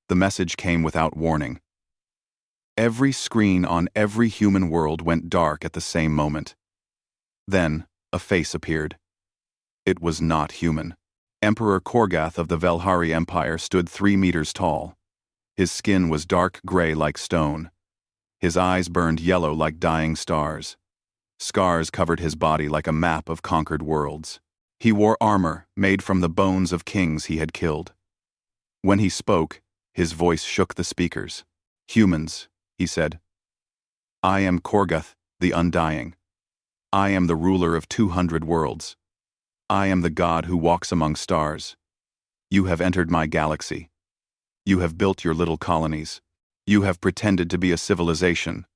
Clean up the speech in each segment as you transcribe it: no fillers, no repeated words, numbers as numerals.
The message came without warning. Every screen on every human world went dark at the same moment. Then, a face appeared. It was not human. Emperor Korgath of the Velhari Empire stood 3 meters tall. His skin was dark gray like stone. His eyes burned yellow like dying stars. Scars covered his body like a map of conquered worlds. He wore armor made from the bones of kings he had killed. When he spoke, his voice shook the speakers. "Humans," he said. "I am Korgath, the Undying. I am the ruler of 200 worlds. I am the god who walks among stars. You have entered my galaxy. You have built your little colonies. You have pretended to be a civilization.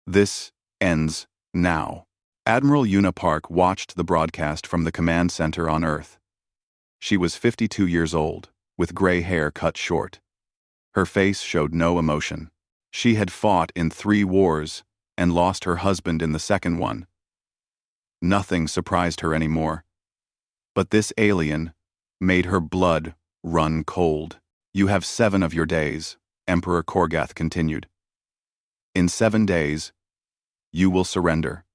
This ends now." Admiral Una Park watched the broadcast from the command center on Earth. She was 52 years old, with gray hair cut short. Her face showed no emotion. She had fought in 3 wars and lost her husband in the second one. Nothing surprised her anymore. But this alien made her blood run cold. "You have 7 of your days," Emperor Korgath continued. "In 7 days, you will surrender.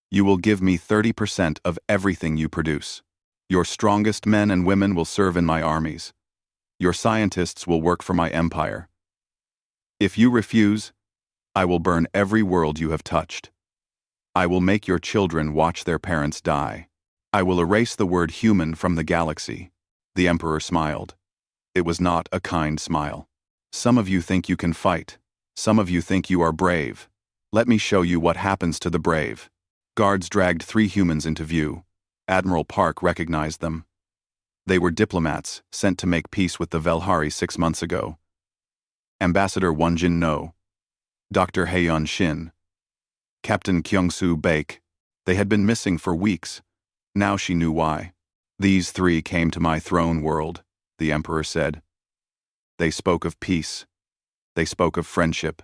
You will give me 30% of everything you produce. Your strongest men and women will serve in my armies. Your scientists will work for my empire. If you refuse, I will burn every world you have touched. I will make your children watch their parents die. I will erase the word human from the galaxy." The Emperor smiled. It was not a kind smile. "Some of you think you can fight. Some of you think you are brave. Let me show you what happens to the brave." Guards dragged 3 humans into view. Admiral Park recognized them. They were diplomats sent to make peace with the Velhari 6 months ago. Ambassador Wonjin No, Dr. Haeyeon Shin, Captain Kyungsoo Baek. They had been missing for weeks. Now she knew why. "These 3 came to my throne world," the Emperor said. "They spoke of peace. They spoke of friendship.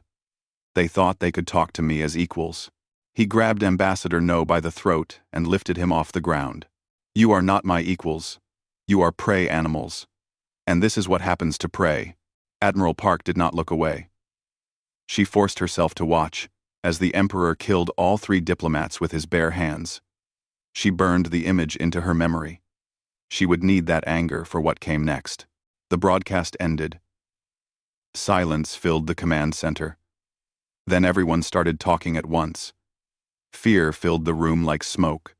They thought they could talk to me as equals." He grabbed Ambassador No by the throat and lifted him off the ground. "You are not my equals. You are prey animals. And this is what happens to prey." Admiral Park did not look away. She forced herself to watch as the Emperor killed all 3 diplomats with his bare hands. She burned the image into her memory. She would need that anger for what came next. The broadcast ended. Silence filled the command center. Then everyone started talking at once. Fear filled the room like smoke.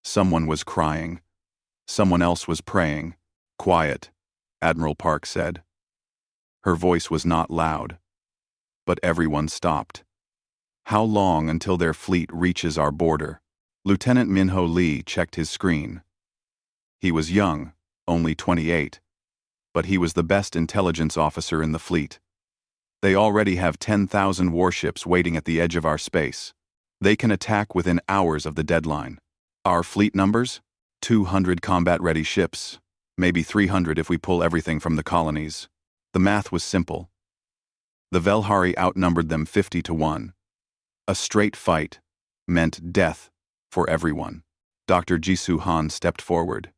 Someone was crying. Someone else was praying. "Quiet," Admiral Park said. Her voice was not loud. But everyone stopped. "How long until their fleet reaches our border?" Lieutenant Minho Lee checked his screen. He was young, only 28, but he was the best intelligence officer in the fleet. "They already have 10,000 warships waiting at the edge of our space. They can attack within hours of the deadline. Our fleet numbers? 200 combat-ready ships, maybe 300 if we pull everything from the colonies." The math was simple. The Velhari outnumbered them 50 to 1. A straight fight meant death for everyone. Dr. Jisoo Han stepped forward.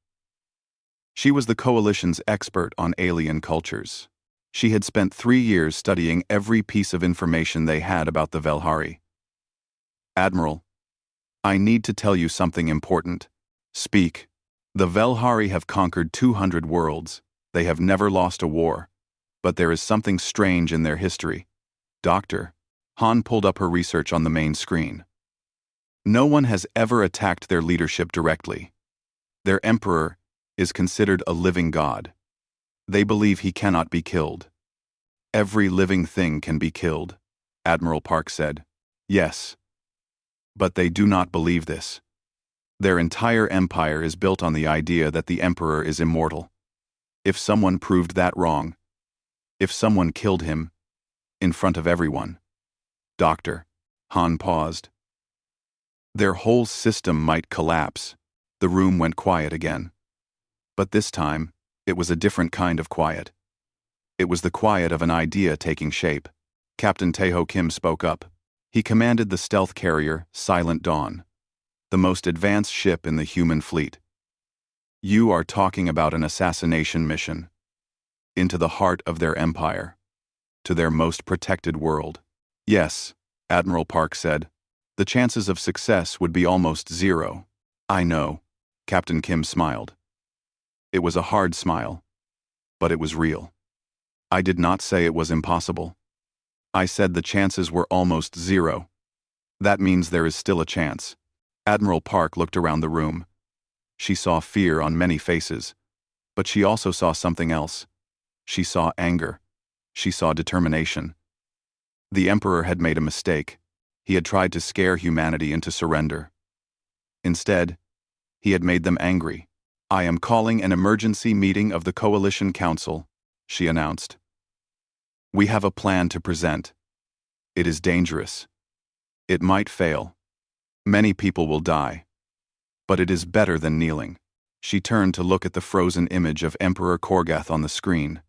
She was the coalition's expert on alien cultures. She had spent 3 years studying every piece of information they had about the Velhari. "Admiral, I need to tell you something important." "Speak." "The Velhari have conquered 200 worlds. They have never lost a war. But there is something strange in their history." "Doctor." Han pulled up her research on the main screen. "No one has ever attacked their leadership directly. Their emperor is considered a living god. They believe he cannot be killed." "Every living thing can be killed," Admiral Park said. "Yes. But they do not believe this. Their entire empire is built on the idea that the emperor is immortal. If someone proved that wrong, if someone killed him, in front of everyone." "Doctor." Han paused. "Their whole system might collapse." The room went quiet again. But this time, it was a different kind of quiet. It was the quiet of an idea taking shape. Captain Taeho Kim spoke up. He commanded the stealth carrier Silent Dawn, the most advanced ship in the human fleet. "You are talking about an assassination mission." into the heart of their empire, to their most protected world. Yes, Admiral Park said, the chances of success would be almost zero. I know, Captain Kim smiled. It was a hard smile, but it was real. I did not say it was impossible. I said the chances were almost zero. That means there is still a chance. Admiral Park looked around the room. She saw fear on many faces, but she also saw something else. She saw anger. She saw determination. The Emperor had made a mistake. He had tried to scare humanity into surrender. Instead, he had made them angry. I am calling an emergency meeting of the Coalition Council, she announced. We have a plan to present. It is dangerous. It might fail. Many people will die. But it is better than kneeling. She turned to look at the frozen image of Emperor Korgath on the screen.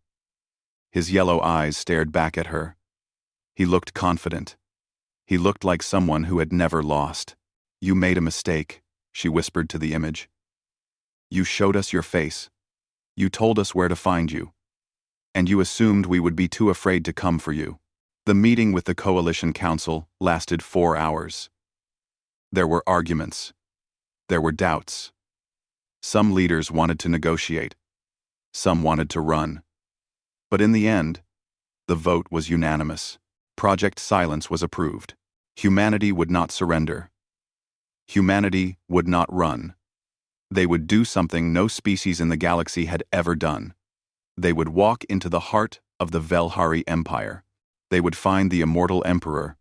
His yellow eyes stared back at her. He looked confident. He looked like someone who had never lost. You made a mistake, she whispered to the image. You showed us your face. You told us where to find you. And you assumed we would be too afraid to come for you. The meeting with the Coalition Council lasted 4 hours. There were arguments. There were doubts. Some leaders wanted to negotiate. Some wanted to run. But in the end, the vote was unanimous. Project Silence was approved. Humanity would not surrender. Humanity would not run. They would do something no species in the galaxy had ever done. They would walk into the heart of the Velhari Empire. They would find the immortal Emperor,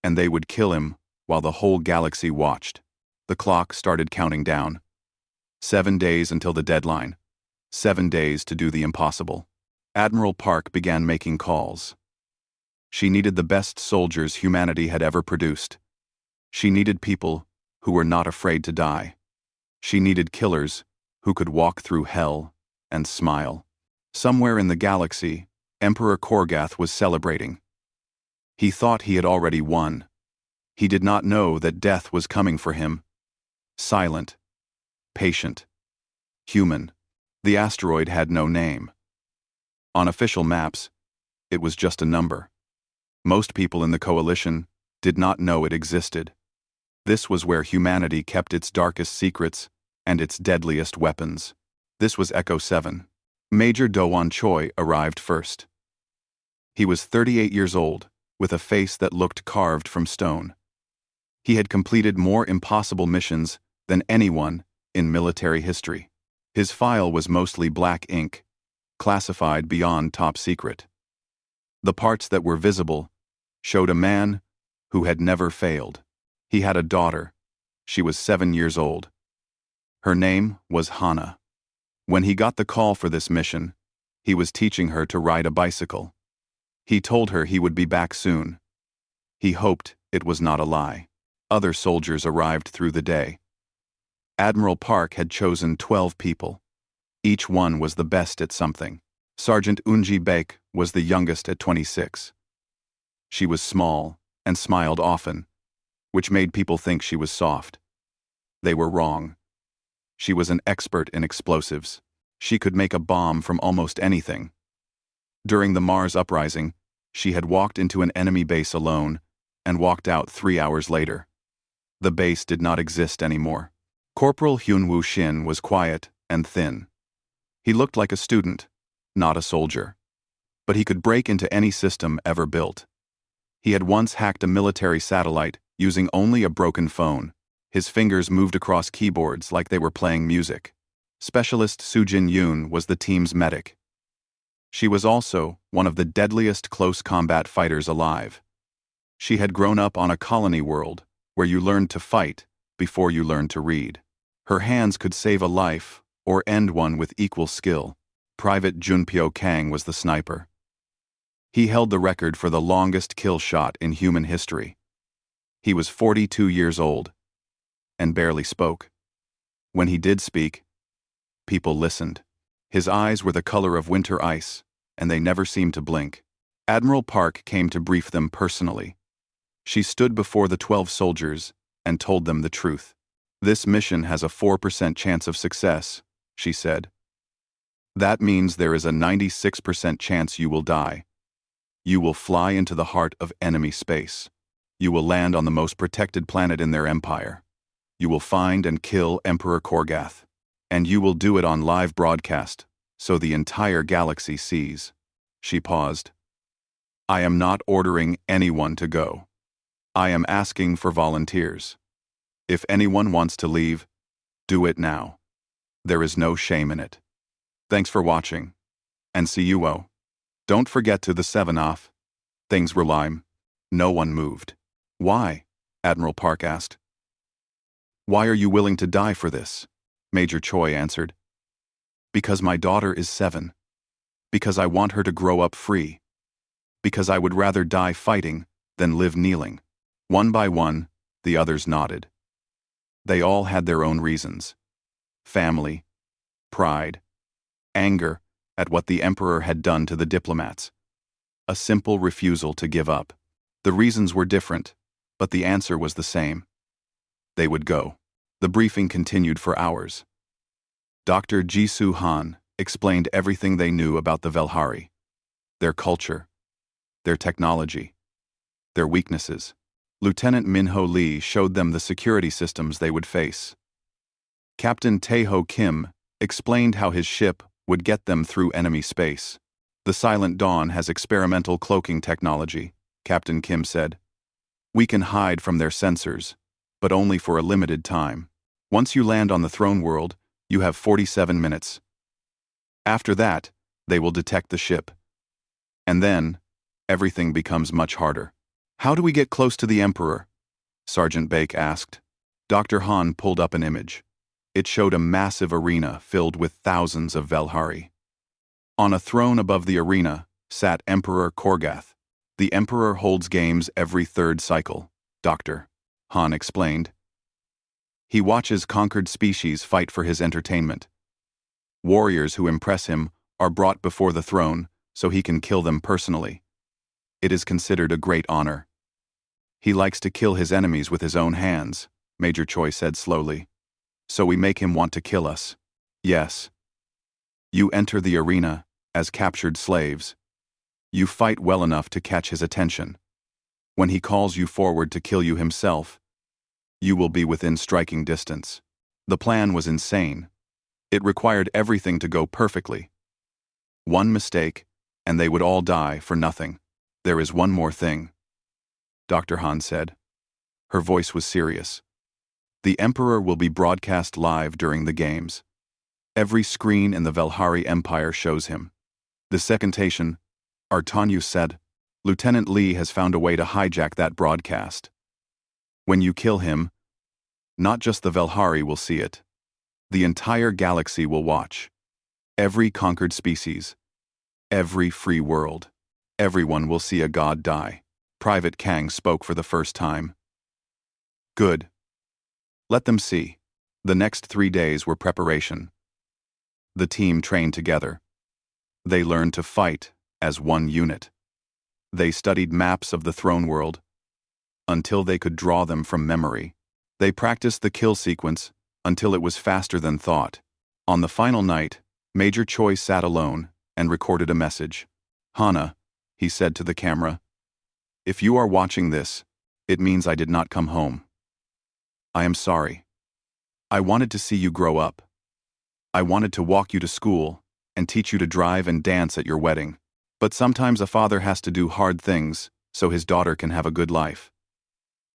and they would kill him while the whole galaxy watched. The clock started counting down. 7 days until the deadline. 7 days to do the impossible. Admiral Park began making calls. She needed the best soldiers humanity had ever produced. She needed people who were not afraid to die. She needed killers who could walk through hell and smile. Somewhere in the galaxy, Emperor Korgath was celebrating. He thought he had already won. He did not know that death was coming for him. Silent, patient, human. The asteroid had no name. On official maps, it was just a number. Most people in the Coalition did not know it existed. This was where humanity kept its darkest secrets and its deadliest weapons. This was Echo 7. Major Do-won Choi arrived first. He was 38 years old, with a face that looked carved from stone. He had completed more impossible missions than anyone in military history. His file was mostly black ink, classified beyond top secret. The parts that were visible showed a man who had never failed. He had a daughter. She was 7 years old. Her name was Hana. When he got the call for this mission, he was teaching her to ride a bicycle. He told her he would be back soon. He hoped it was not a lie. Other soldiers arrived through the day. Admiral Park had chosen 12 people. Each one was the best at something. Sergeant Unji Baek was the youngest at 26. She was small and smiled often, which made people think she was soft. They were wrong. She was an expert in explosives. She could make a bomb from almost anything. During the Mars uprising, she had walked into an enemy base alone and walked out 3 hours later. The base did not exist anymore. Corporal Hyunwoo Shin was quiet and thin. He looked like a student, not a soldier. But he could break into any system ever built. He had once hacked a military satellite using only a broken phone. His fingers moved across keyboards like they were playing music. Specialist Sujin Yoon was the team's medic. She was also one of the deadliest close combat fighters alive. She had grown up on a colony world where you learned to fight before you learned to read. Her hands could save a life or end one with equal skill. Private Junpyo Kang was the sniper. He held the record for the longest kill shot in human history. He was 42 years old and barely spoke. When he did speak, people listened. His eyes were the color of winter ice, and they never seemed to blink. Admiral Park came to brief them personally. She stood before the 12 soldiers and told them the truth. This mission has a 4% chance of success, she said. That means there is a 96% chance you will die. You will fly into the heart of enemy space. You will land on the most protected planet in their empire. You will find and kill Emperor Korgath. And you will do it on live broadcast, so the entire galaxy sees. She paused. I am not ordering anyone to go. I am asking for volunteers. If anyone wants to leave, do it now. There is no shame in it. Thanks for watching. And see you. Don't forget to the 7-off. Things were lime. No one moved. Why? Admiral Park asked. Why are you willing to die for this? Major Choi answered. Because my daughter is 7. Because I want her to grow up free. Because I would rather die fighting than live kneeling. One by one, the others nodded. They all had their own reasons. Family, pride, anger at what the Emperor had done to the diplomats. A simple refusal to give up. The reasons were different, but the answer was the same. They would go. The briefing continued for hours. Dr. Jisoo Han explained everything they knew about the Velhari, their culture, their technology, their weaknesses. Lieutenant Minho Lee showed them the security systems they would face. Captain Taeho Kim explained how his ship would get them through enemy space. The Silent Dawn has experimental cloaking technology, Captain Kim said. We can hide from their sensors, but only for a limited time. Once you land on the throne world, you have 47 minutes. After that, they will detect the ship. And then, everything becomes much harder. How do we get close to the Emperor? Sergeant Bake asked. Dr. Han pulled up an image. It showed a massive arena filled with thousands of Velhari. On a throne above the arena sat Emperor Korgath. The Emperor holds games every 3rd cycle, Dr. Han explained. He watches conquered species fight for his entertainment. Warriors who impress him are brought before the throne so he can kill them personally. It is considered a great honor. He likes to kill his enemies with his own hands, Major Choi said slowly. So we make him want to kill us. Yes. You enter the arena as captured slaves. You fight well enough to catch his attention. When he calls you forward to kill you himself, you will be within striking distance. The plan was insane. It required everything to go perfectly. One mistake, and they would all die for nothing. There is one more thing, Dr. Han said. Her voice was serious. The Emperor will be broadcast live during the games. Every screen in the Velhari Empire shows him. The Secontation, Artanyu said, Lieutenant Lee has found a way to hijack that broadcast. When you kill him, not just the Velhari will see it. The entire galaxy will watch. Every conquered species. Every free world. Everyone will see a god die. Private Kang spoke for the first time. Good. Let them see. The next 3 days were preparation. The team trained together. They learned to fight as one unit. They studied maps of the throne world until they could draw them from memory. They practiced the kill sequence until it was faster than thought. On the final night, Major Choi sat alone and recorded a message. Hana, he said to the camera, if you are watching this, it means I did not come home. I am sorry. I wanted to see you grow up. I wanted to walk you to school and teach you to drive and dance at your wedding. But sometimes a father has to do hard things so his daughter can have a good life.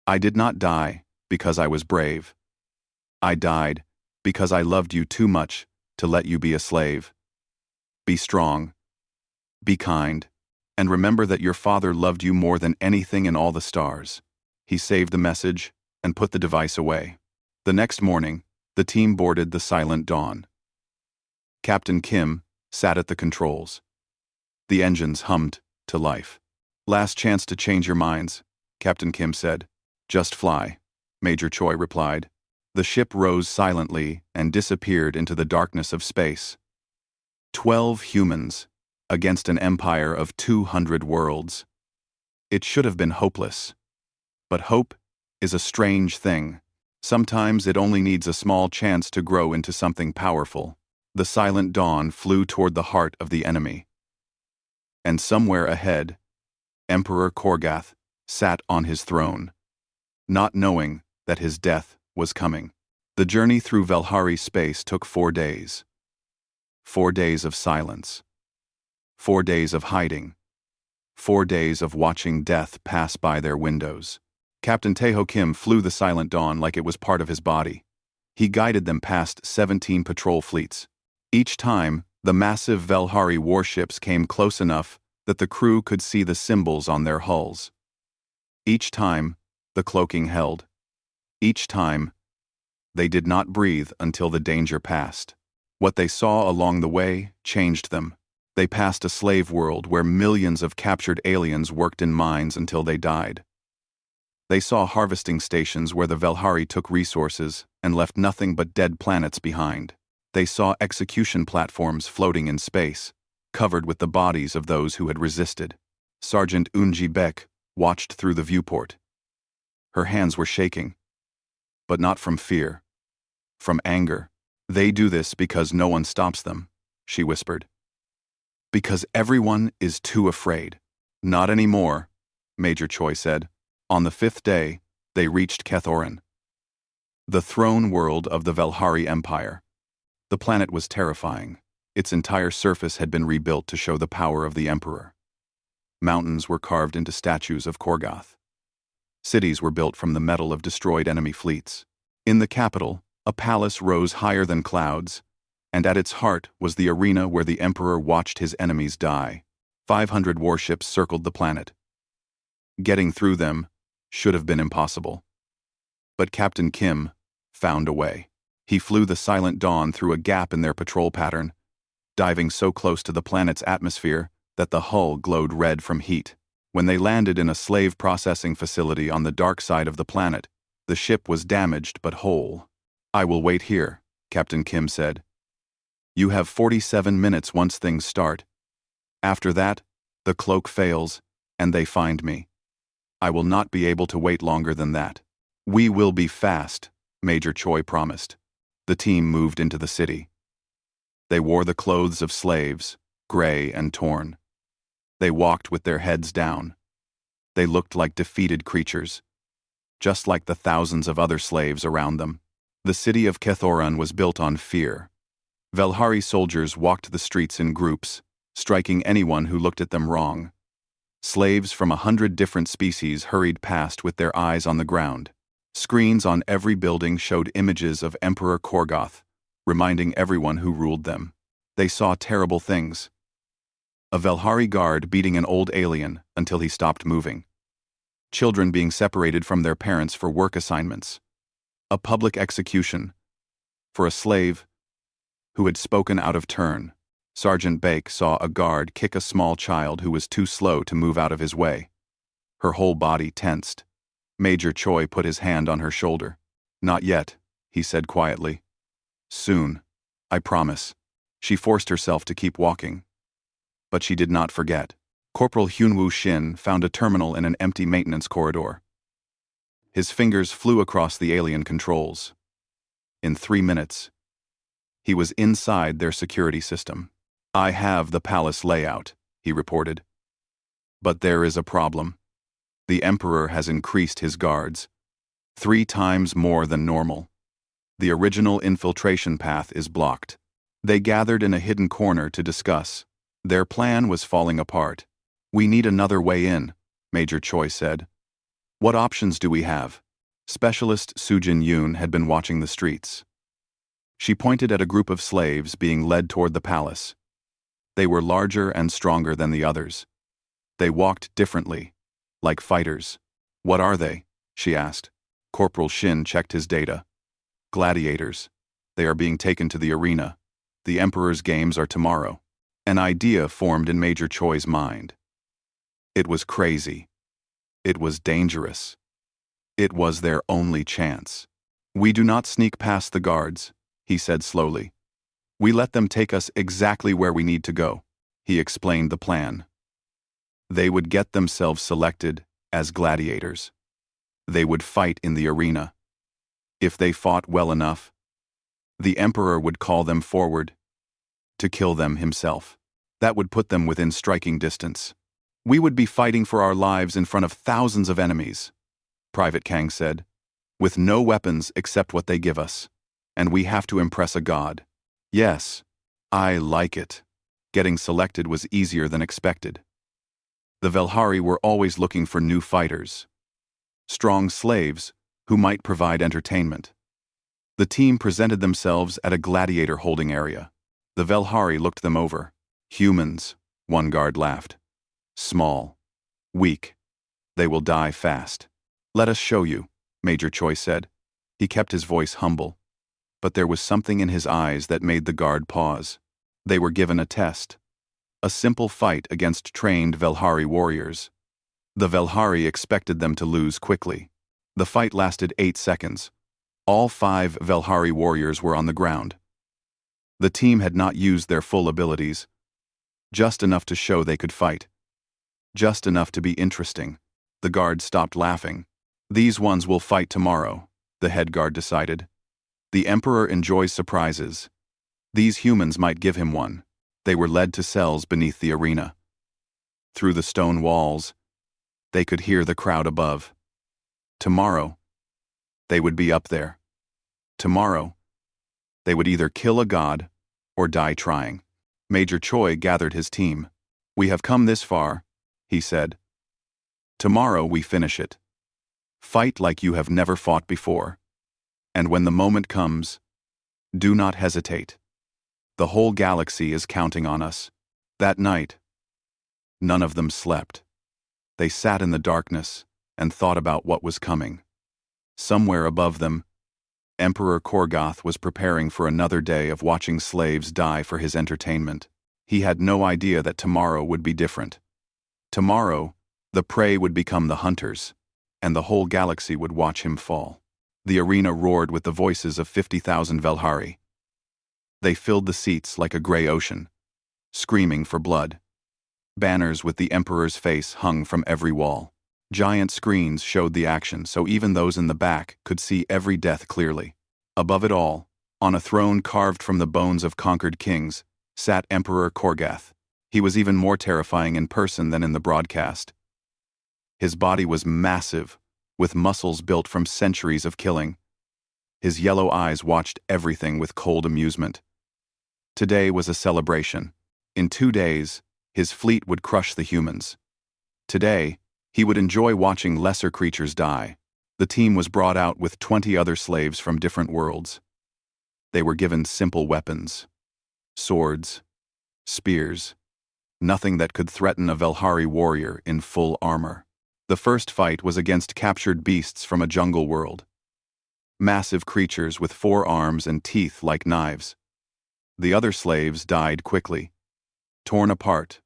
I did not die because I was brave. I died because I loved you too much to let you be a slave. Be strong. Be kind. And remember that your father loved you more than anything in all the stars. He saved the message and put the device away. The next morning, the team boarded the Silent Dawn. Captain Kim sat at the controls. The engines hummed to life. Last chance to change your minds, Captain Kim said. Just fly, Major Choi replied. The ship rose silently and disappeared into the darkness of space. 12 humans against an empire of 200 worlds. It should have been hopeless. But hope is a strange thing. Sometimes it only needs a small chance to grow into something powerful. The silent dawn flew toward the heart of the enemy. And somewhere ahead, Emperor Korgath sat on his throne, not knowing that his death was coming. The journey through Velhari space took 4 days. 4 days of silence. 4 days of hiding. 4 days of watching death pass by their windows. Captain Taeho Kim flew the Silent Dawn like it was part of his body. He guided them past 17 patrol fleets. Each time, the massive Velhari warships came close enough that the crew could see the symbols on their hulls. Each time, the cloaking held. Each time, they did not breathe until the danger passed. What they saw along the way changed them. They passed a slave world where millions of captured aliens worked in mines until they died. They saw harvesting stations where the Velhari took resources and left nothing but dead planets behind. They saw execution platforms floating in space, covered with the bodies of those who had resisted. Sergeant Unji Beck watched through the viewport. Her hands were shaking, but not from fear, from anger. "They do this because no one stops them," she whispered. "Because everyone is too afraid." "Not anymore," Major Choi said. On the 5th day, they reached Kethoran, the throne world of the Velhari Empire. The planet was terrifying. Its entire surface had been rebuilt to show the power of the Emperor. Mountains were carved into statues of Korgath. Cities were built from the metal of destroyed enemy fleets. In the capital, a palace rose higher than clouds, and at its heart was the arena where the Emperor watched his enemies die. 500 warships circled the planet. Getting through them should have been impossible. But Captain Kim found a way. He flew the Silent Dawn through a gap in their patrol pattern, diving so close to the planet's atmosphere that the hull glowed red from heat. When they landed in a slave processing facility on the dark side of the planet, the ship was damaged but whole. "I will wait here," Captain Kim said. "You have 47 minutes once things start. After that, the cloak fails, and they find me. I will not be able to wait longer than that." "We will be fast," Major Choi promised. The team moved into the city. They wore the clothes of slaves, gray and torn. They walked with their heads down. They looked like defeated creatures, just like the thousands of other slaves around them. The city of Kethoran was built on fear. Velhari soldiers walked the streets in groups, striking anyone who looked at them wrong. Slaves from 100 different species hurried past with their eyes on the ground. Screens on every building showed images of Emperor Korgath, reminding everyone who ruled them. They saw terrible things. A Velhari guard beating an old alien until he stopped moving. Children being separated from their parents for work assignments. A public execution for a slave who had spoken out of turn. Sergeant Bake saw a guard kick a small child who was too slow to move out of his way. Her whole body tensed. Major Choi put his hand on her shoulder. "Not yet," he said quietly. "Soon, I promise." She forced herself to keep walking. But she did not forget. Corporal Hyunwoo Shin found a terminal in an empty maintenance corridor. His fingers flew across the alien controls. In 3 minutes, he was inside their security system. "I have the palace layout," he reported. "But there is a problem. The Emperor has increased his guards 3 times more than normal. The original infiltration path is blocked." They gathered in a hidden corner to discuss. Their plan was falling apart. "We need another way in," Major Choi said. "What options do we have?" Specialist Sujin Yoon had been watching the streets. She pointed at a group of slaves being led toward the palace. They were larger and stronger than the others. They walked differently, like fighters. "What are they?" she asked. Corporal Shin checked his data. "Gladiators. They are being taken to the arena. The Emperor's games are tomorrow." An idea formed in Major Choi's mind. It was crazy. It was dangerous. It was their only chance. "We do not sneak past the guards," he said slowly. "We let them take us exactly where we need to go." He explained the plan. They would get themselves selected as gladiators. They would fight in the arena. If they fought well enough, the Emperor would call them forward to kill them himself. That would put them within striking distance. We would be fighting for our lives in front of thousands of enemies, Private Kang said, with no weapons except what they give us. And we have to impress a god. Yes, I like it. Getting selected was easier than expected. The Velhari were always looking for new fighters. Strong slaves who might provide entertainment. The team presented themselves at a gladiator holding area. The Velhari looked them over. Humans, one guard laughed. Small. Weak. They will die fast. Let us show you, Major Choi said. He kept his voice humble. But there was something in his eyes that made the guard pause. They were given a test. A simple fight against trained Velhari warriors. The Velhari expected them to lose quickly. The fight lasted 8 seconds. All 5 Velhari warriors were on the ground. The team had not used their full abilities. Just enough to show they could fight. Just enough to be interesting. The guard stopped laughing. These ones will fight tomorrow, the head guard decided. The Emperor enjoys surprises. These humans might give him one. They were led to cells beneath the arena. Through the stone walls, they could hear the crowd above. Tomorrow, they would be up there. Tomorrow, they would either kill a god or die trying. Major Choi gathered his team. We have come this far, he said. Tomorrow we finish it. Fight like you have never fought before. And when the moment comes, do not hesitate. The whole galaxy is counting on us. That night, none of them slept. They sat in the darkness and thought about what was coming. Somewhere above them, Emperor Korgoth was preparing for another day of watching slaves die for his entertainment. He had no idea that tomorrow would be different. Tomorrow, the prey would become the hunters, and the whole galaxy would watch him fall. The arena roared with the voices of 50,000 Velhari. They filled the seats like a gray ocean, screaming for blood. Banners with the Emperor's face hung from every wall. Giant screens showed the action so even those in the back could see every death clearly. Above it all, on a throne carved from the bones of conquered kings, sat Emperor Korgoth. He was even more terrifying in person than in the broadcast. His body was massive, with muscles built from centuries of killing. His yellow eyes watched everything with cold amusement. Today was a celebration. In 2 days, his fleet would crush the humans. Today, he would enjoy watching lesser creatures die. The team was brought out with 20 other slaves from different worlds. They were given simple weapons. Swords, spears, nothing that could threaten a Velhari warrior in full armor. The first fight was against captured beasts from a jungle world. Massive creatures with 4 arms and teeth like knives. The other slaves died quickly, torn apart,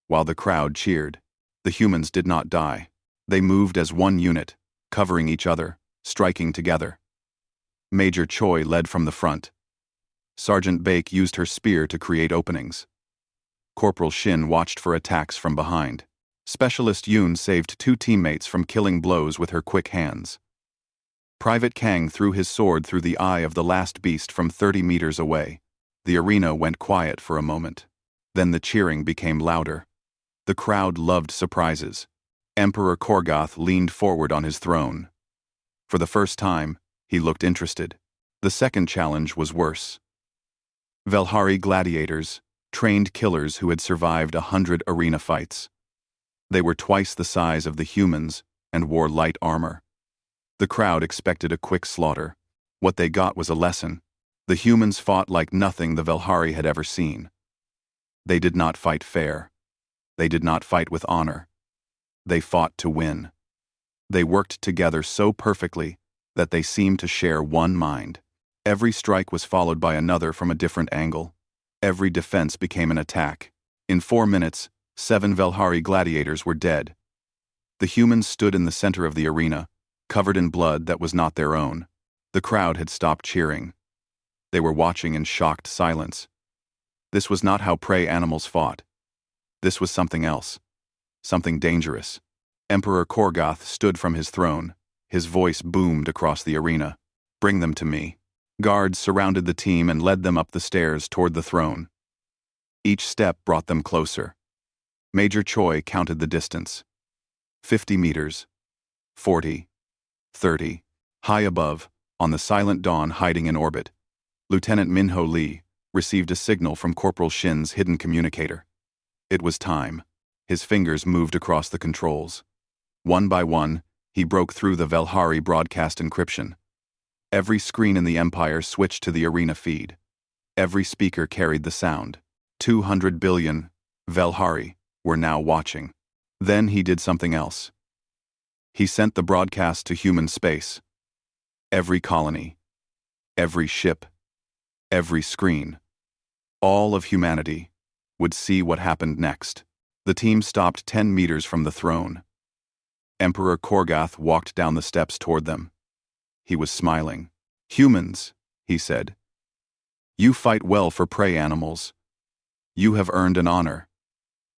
while the crowd cheered. The humans did not die. They moved as one unit, covering each other, striking together. Major Choi led from the front. Sergeant Baek used her spear to create openings. Corporal Shin watched for attacks from behind. Specialist Yoon saved 2 teammates from killing blows with her quick hands. Private Kang threw his sword through the eye of the last beast from 30 meters away. The arena went quiet for a moment. Then the cheering became louder. The crowd loved surprises. Emperor Korgoth leaned forward on his throne. For the first time, he looked interested. The second challenge was worse. Velhari gladiators, trained killers who had survived 100 arena fights. They were twice the size of the humans and wore light armor. The crowd expected a quick slaughter. What they got was a lesson. The humans fought like nothing the Velhari had ever seen. They did not fight fair. They did not fight with honor. They fought to win. They worked together so perfectly that they seemed to share one mind. Every strike was followed by another from a different angle. Every defense became an attack. In 4 minutes, 7 Velhari gladiators were dead. The humans stood in the center of the arena, covered in blood that was not their own. The crowd had stopped cheering. They were watching in shocked silence. This was not how prey animals fought. This was something else. Something dangerous. Emperor Korgoth stood from his throne. His voice boomed across the arena. Bring them to me. Guards surrounded the team and led them up the stairs toward the throne. Each step brought them closer. Major Choi counted the distance. 50 meters. 40. 30. High above, on the silent dawn hiding in orbit, Lieutenant Minho Lee received a signal from Corporal Shin's hidden communicator. It was time. His fingers moved across the controls. One by one, he broke through the Velhari broadcast encryption. Every screen in the Empire switched to the arena feed. Every speaker carried the sound. 200 billion Velhari were now watching. Then he did something else. He sent the broadcast to human space. Every colony, every ship, every screen, all of humanity would see what happened next. The team stopped 10 meters from the throne. Emperor Korgoth walked down the steps toward them. He was smiling. "Humans," he said. "You fight well for prey animals. You have earned an honor.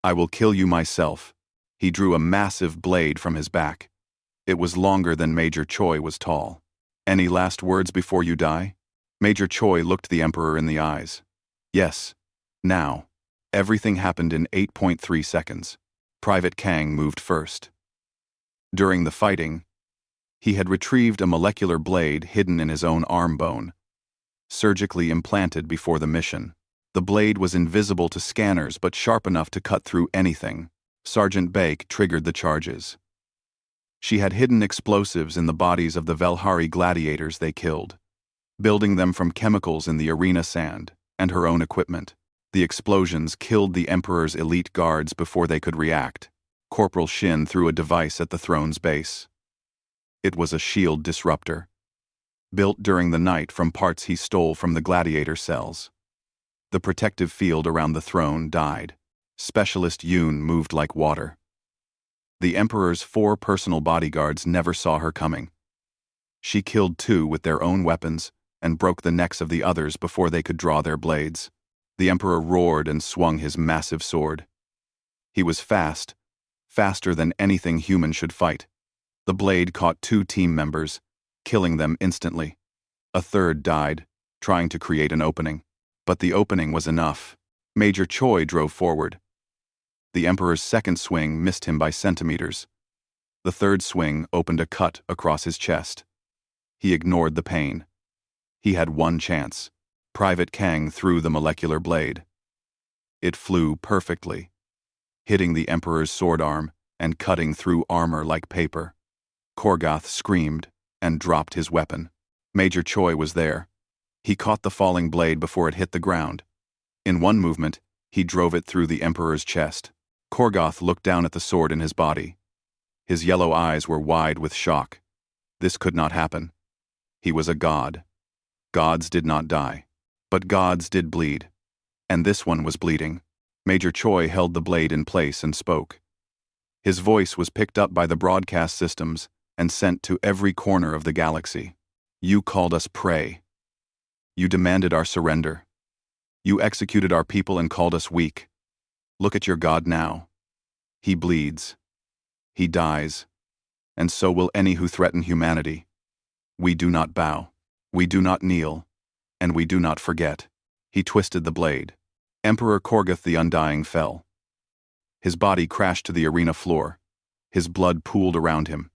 I will kill you myself." He drew a massive blade from his back. It was longer than Major Choi was tall. "Any last words before you die?" Major Choi looked the Emperor in the eyes. "Yes. Now." Everything happened in 8.3 seconds. Private Kang moved first. During the fighting, he had retrieved a molecular blade hidden in his own arm bone, surgically implanted before the mission. The blade was invisible to scanners but sharp enough to cut through anything. Sergeant Bake triggered the charges. She had hidden explosives in the bodies of the Velhari gladiators they killed, building them from chemicals in the arena sand and her own equipment. The explosions killed the Emperor's elite guards before they could react. Corporal Shin threw a device at the throne's base. It was a shield disruptor, built during the night from parts he stole from the gladiator cells. The protective field around the throne died. Specialist Yoon moved like water. The Emperor's 4 personal bodyguards never saw her coming. She killed 2 with their own weapons and broke the necks of the others before they could draw their blades. The Emperor roared and swung his massive sword. He was fast, faster than anything human should fight. The blade caught 2 team members, killing them instantly. A third died, trying to create an opening. But the opening was enough. Major Choi drove forward. The Emperor's second swing missed him by centimeters. The third swing opened a cut across his chest. He ignored the pain. He had one chance. Private Kang threw the molecular blade. It flew perfectly, hitting the Emperor's sword arm and cutting through armor like paper. Korgoth screamed and dropped his weapon. Major Choi was there. He caught the falling blade before it hit the ground. In one movement, he drove it through the Emperor's chest. Korgoth looked down at the sword in his body. His yellow eyes were wide with shock. This could not happen. He was a god. Gods did not die. But gods did bleed. And this one was bleeding. Major Choi held the blade in place and spoke. His voice was picked up by the broadcast systems and sent to every corner of the galaxy. "You called us prey. You demanded our surrender. You executed our people and called us weak. Look at your god now. He bleeds. He dies. And so will any who threaten humanity. We do not bow. We do not kneel. And we do not forget." He twisted the blade. Emperor Korgoth the Undying fell. His body crashed to the arena floor. His blood pooled around him.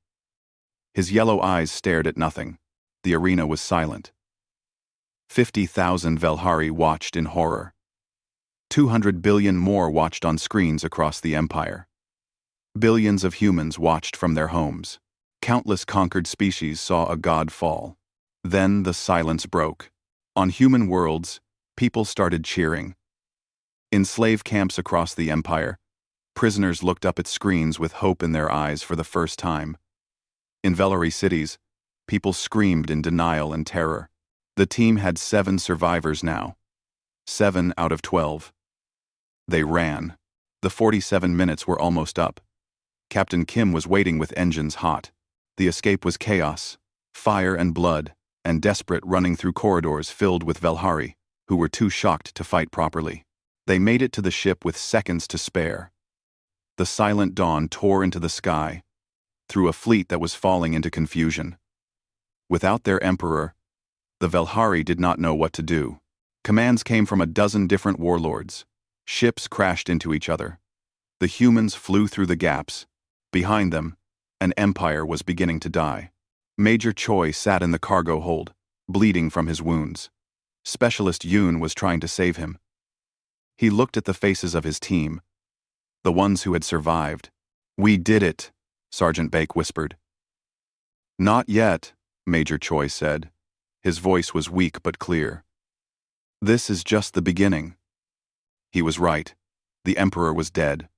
His yellow eyes stared at nothing. The arena was silent. 50,000 Velhari watched in horror. 200 billion more watched on screens across the Empire. Billions of humans watched from their homes. Countless conquered species saw a god fall. Then the silence broke. On human worlds, people started cheering. In slave camps across the Empire, prisoners looked up at screens with hope in their eyes for the first time. In Velhari cities, people screamed in denial and terror. The team had 7 survivors now. 7 out of 12. They ran. The 47 minutes were almost up. Captain Kim was waiting with engines hot. The escape was chaos, fire and blood, and desperate running through corridors filled with Velhari, who were too shocked to fight properly. They made it to the ship with seconds to spare. The silent dawn tore into the sky, through a fleet that was falling into confusion. Without their emperor, the Velhari did not know what to do. Commands came from a dozen different warlords. Ships crashed into each other. The humans flew through the gaps. Behind them, an empire was beginning to die. Major Choi sat in the cargo hold, bleeding from his wounds. Specialist Yoon was trying to save him. He looked at the faces of his team, the ones who had survived. "We did it," Sergeant Bake whispered. "Not yet," Major Choi said. His voice was weak but clear. "This is just the beginning." He was right. The Emperor was dead.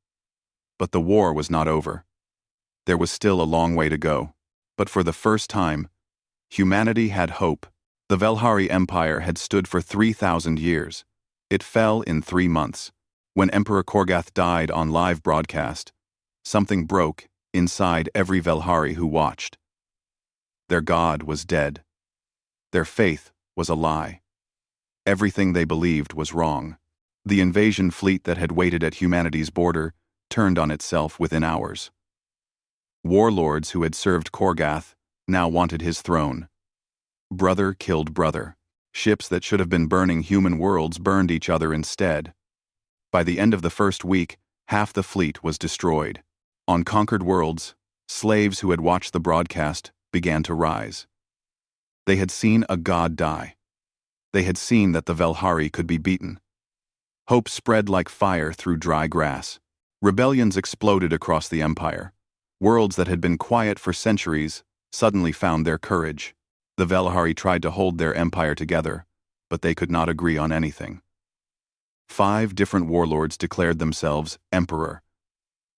But the war was not over. There was still a long way to go. But for the first time, humanity had hope. The Velhari Empire had stood for 3,000 years. It fell in 3 months. When Emperor Korgath died on live broadcast, something broke inside every Velhari who watched. Their god was dead. Their faith was a lie. Everything they believed was wrong. The invasion fleet that had waited at humanity's border turned on itself within hours. Warlords who had served Korgath now wanted his throne. Brother killed brother. Ships that should have been burning human worlds burned each other instead. By the end of the first week, half the fleet was destroyed. On conquered worlds, slaves who had watched the broadcast began to rise. They had seen a god die. They had seen that the Velhari could be beaten. Hope spread like fire through dry grass. Rebellions exploded across the empire. Worlds that had been quiet for centuries suddenly found their courage. The Velhari tried to hold their empire together, but they could not agree on anything. 5 different warlords declared themselves emperor.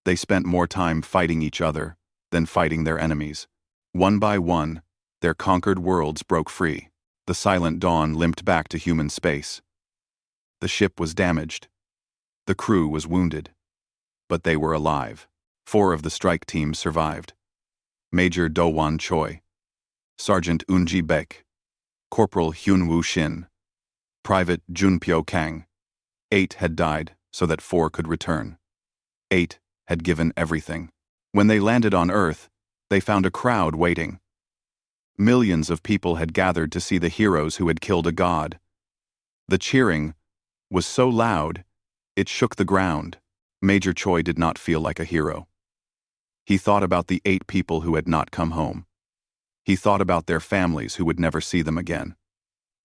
They spent more time fighting each other than fighting their enemies. One by one, their conquered worlds broke free. The Silent Dawn limped back to human space. The ship was damaged. The crew was wounded. But they were alive. 4 of the strike teams survived. Major Do-Wan Choi, Sergeant Eun-ji Baek, Corporal Hyun-woo Shin, Private Junpyo Kang. 8 had died so that 4 could return. 8 had given everything. When they landed on Earth, they found a crowd waiting. Millions of people had gathered to see the heroes who had killed a god. The cheering was so loud, it shook the ground. Major Choi did not feel like a hero. He thought about the 8 people who had not come home. He thought about their families who would never see them again.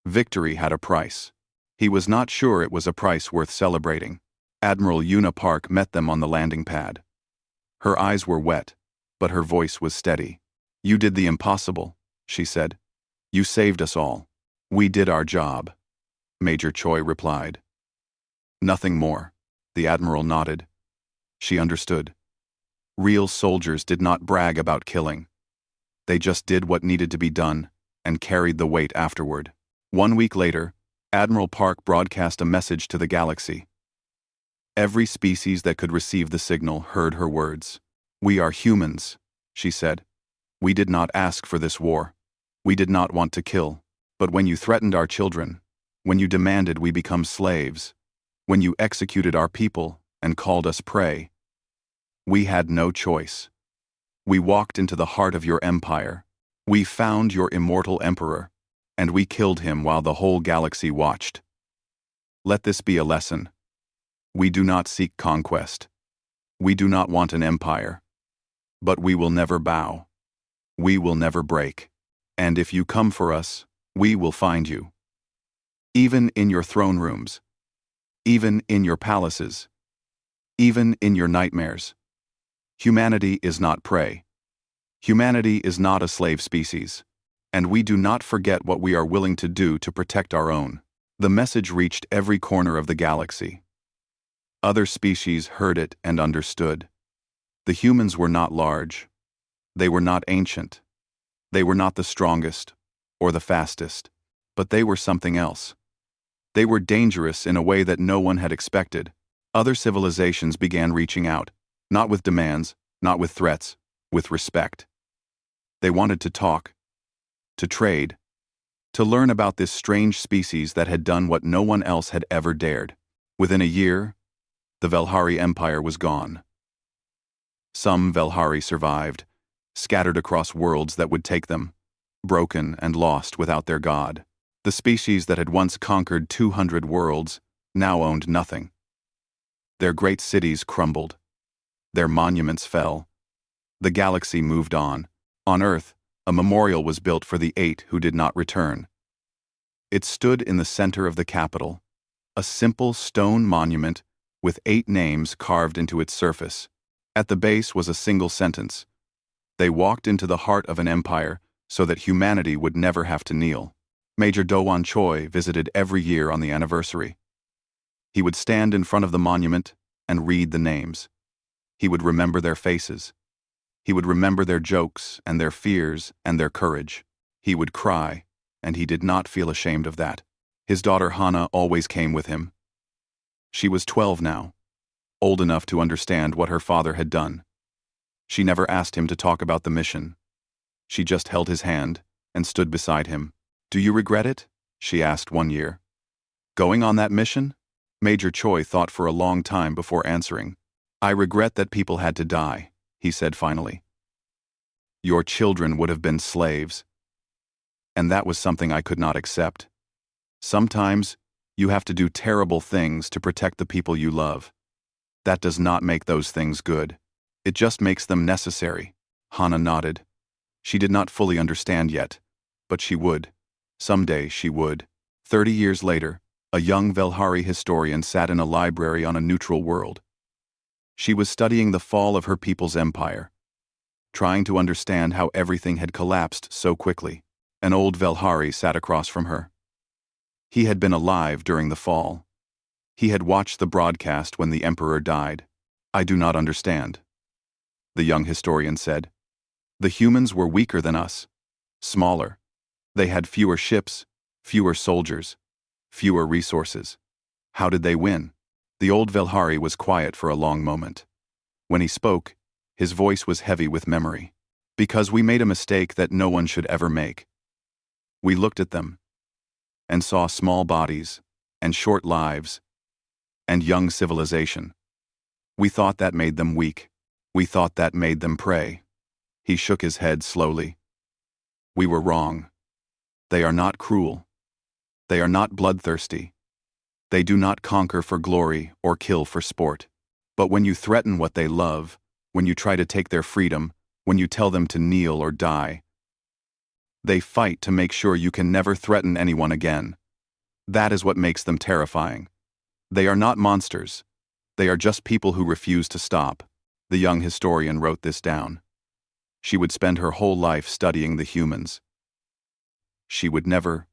Victory had a price. He was not sure it was a price worth celebrating. Admiral Yuna Park met them on the landing pad. Her eyes were wet, but her voice was steady. "You did the impossible," she said. "You saved us all. We did our job," Major Choi replied. "Nothing more," the Admiral nodded. She understood. Real soldiers did not brag about killing. They just did what needed to be done and carried the weight afterward. 1 week later, Admiral Park broadcast a message to the galaxy. Every species that could receive the signal heard her words. "We are humans," she said. "We did not ask for this war. We did not want to kill. But when you threatened our children, when you demanded we become slaves, when you executed our people and called us prey, we had no choice. We walked into the heart of your empire. We found your immortal emperor, and we killed him while the whole galaxy watched. Let this be a lesson. We do not seek conquest. We do not want an empire. But we will never bow. We will never break. And if you come for us, we will find you. Even in your throne rooms. Even in your palaces. Even in your nightmares. Humanity is not prey. Humanity is not a slave species, and we do not forget what we are willing to do to protect our own." The message reached every corner of the galaxy. Other species heard it and understood. The humans were not large. They were not ancient. They were not the strongest or the fastest, but they were something else. They were dangerous in a way that no one had expected. Other civilizations began reaching out. Not with demands, not with threats, with respect. They wanted to talk, to trade, to learn about this strange species that had done what no one else had ever dared. Within a year, the Velhari Empire was gone. Some Velhari survived, scattered across worlds that would take them, broken and lost without their god. The species that had once conquered 200 worlds now owned nothing. Their great cities crumbled. Their monuments fell. The galaxy moved on. On Earth, a memorial was built for the 8 who did not return. It stood in the center of the capital, a simple stone monument with 8 names carved into its surface. At the base was a single sentence: "They walked into the heart of an empire so that humanity would never have to kneel." Major Do-won Choi visited every year on the anniversary. He would stand in front of the monument and read the names. He would remember their faces. He would remember their jokes and their fears and their courage. He would cry, and he did not feel ashamed of that. His daughter Hana always came with him. She was 12 now, old enough to understand what her father had done. She never asked him to talk about the mission. She just held his hand and stood beside him. "Do you regret it?" she asked one year. "Going on that mission?" Major Choi thought for a long time before answering. "I regret that people had to die," he said finally. "Your children would have been slaves." And that was something I could not accept. Sometimes, you have to do terrible things to protect the people you love. That does not make those things good. It just makes them necessary. Hana nodded. She did not fully understand yet, but she would. Someday she would. 30 years later, a young Velhari historian sat in a library on a neutral world. She was studying the fall of her people's empire, trying to understand how everything had collapsed so quickly. An old Velhari sat across from her. He had been alive during the fall. He had watched the broadcast when the emperor died. "I do not understand," the young historian said. "The humans were weaker than us, smaller. They had fewer ships, fewer soldiers, fewer resources. How did they win?" The old Velhari was quiet for a long moment. When he spoke, his voice was heavy with memory. "Because we made a mistake that no one should ever make. We looked at them and saw small bodies and short lives and young civilization. We thought that made them weak. We thought that made them prey." He shook his head slowly. "We were wrong. They are not cruel. They are not bloodthirsty. They do not conquer for glory or kill for sport. But when you threaten what they love, when you try to take their freedom, when you tell them to kneel or die, they fight to make sure you can never threaten anyone again. That is what makes them terrifying. They are not monsters. They are just people who refuse to stop." The young historian wrote this down. She would spend her whole life studying the humans. She would never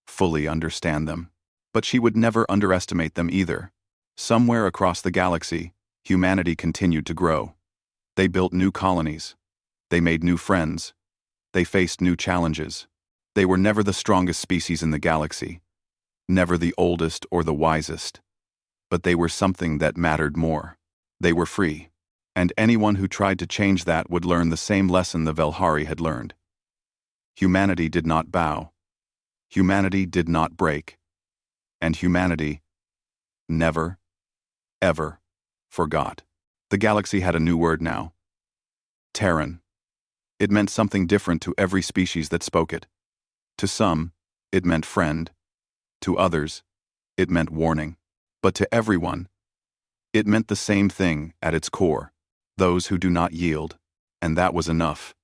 fully understand them, but she would never underestimate them either. Somewhere across the galaxy, humanity continued to grow. They built new colonies. They made new friends. They faced new challenges. They were never the strongest species in the galaxy, never the oldest or the wisest, but they were something that mattered more. They were free, and anyone who tried to change that would learn the same lesson the Velhari had learned. Humanity did not bow. Humanity did not break. And humanity never, ever forgot. The galaxy had a new word now: Terran. It meant something different to every species that spoke it. To some, it meant friend. To others, it meant warning. But to everyone, it meant the same thing at its core: those who do not yield. And that was enough.